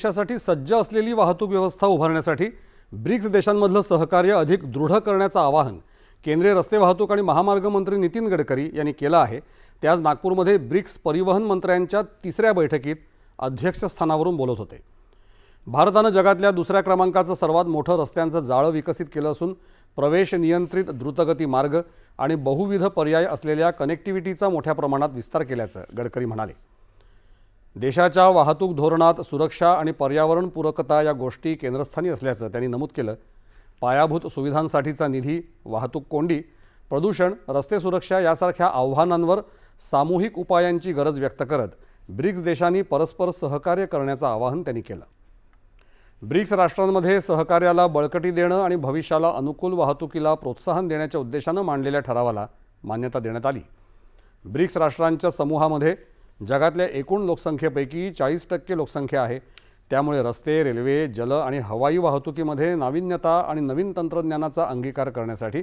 देशासाठी सज्ज असलेली वाहतूक व्यवस्था उभारण्यासाठी ब्रिक्स देशांमधलं सहकार्य अधिक दृढ करण्याचं आवाहन केंद्रीय रस्ते वाहतूक आणि महामार्ग मंत्री नितीन गडकरी यांनी केलं आहे। ते आज नागपूरमध्ये ब्रिक्स परिवहन मंत्र्यांच्या तिसऱ्या बैठकीत अध्यक्षस्थानावरून बोलत होते। भारतानं जगातल्या दुसऱ्या क्रमांकाचं सर्वात मोठं रस्त्यांचं जाळं विकसित केलं असून प्रवेश नियंत्रित द्रुतगती मार्ग आणि बहुविध पर्याय असलेल्या कनेक्टिव्हिटीचा मोठ्या प्रमाणात विस्तार केल्याचं गडकरी म्हणाले। देशाच्या वाहतूक धोरणात सुरक्षा आणि पर्यावरण पूरकता या गोष्टी केंद्रस्थानी असल्याचं त्यांनी नमूद केलं। पायाभूत सुविधांसाठीचा निधी, वाहतूक कोंडी, प्रदूषण, रस्ते सुरक्षा यासारख्या आव्हानांवर सामूहिक उपायांची गरज व्यक्त करत ब्रिक्स देशांनी परस्पर सहकार्य करण्याचं आवाहन त्यांनी केलं। ब्रिक्स राष्ट्रांमध्ये सहकार्याला बळकटी देणं आणि भविष्याला अनुकूल वाहतुकीला प्रोत्साहन देण्याच्या उद्देशानं मांडलेल्या ठरावाला मान्यता देण्यात आली। ब्रिक्स राष्ट्रांच्या समूहामध्ये जगातल्या एकूण लोकसंख्येपैकी 40% लोकसंख्या आहे। त्यामुळे रस्ते, रेल्वे, जल आणि हवाई वाहतुकीमध्ये नाविन्यता आणि नवीन तंत्रज्ञानाचा अंगीकार करण्यासाठी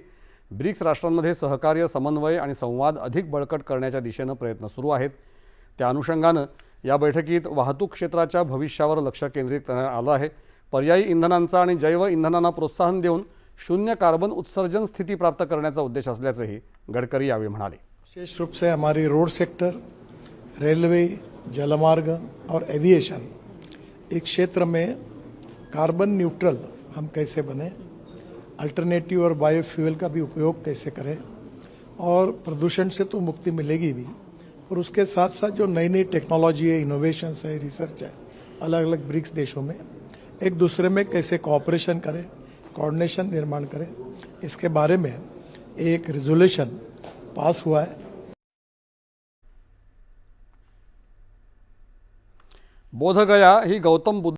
ब्रिक्स राष्ट्रांमध्ये सहकार्य, समन्वय आणि संवाद अधिक बळकट करण्याच्या दिशेनं प्रयत्न सुरू आहेत। त्या अनुषंगानं या बैठकीत वाहतूक क्षेत्राच्या भविष्यावर लक्ष केंद्रित करण्यात आलं आहे। पर्यायी इंधनांचा आणि जैव इंधनांना प्रोत्साहन देऊन शून्य कार्बन उत्सर्जन स्थिती प्राप्त करण्याचा उद्देश असल्याचंही गडकरी यावेळी म्हणाले। विशेष रूप से हमारी रोड सेक्टर, रेलवे, जलमार्ग और एविएशन एक क्षेत्र में कार्बन न्यूट्रल हम कैसे बने, अल्टरनेटिव और बायोफ्यूल का भी उपयोग कैसे करें और प्रदूषण से तो मुक्ति मिलेगी भी, और उसके साथ साथ जो नई नई टेक्नोलॉजी है, इनोवेशंस है, रिसर्च है, अलग अलग ब्रिक्स देशों में एक दूसरे में कैसे कोऑपरेशन करें, कोऑर्डिनेशन निर्माण करें, इसके बारे में एक रेजोल्यूशन पास हुआ है। बोधगया ही गौतम बुद्ध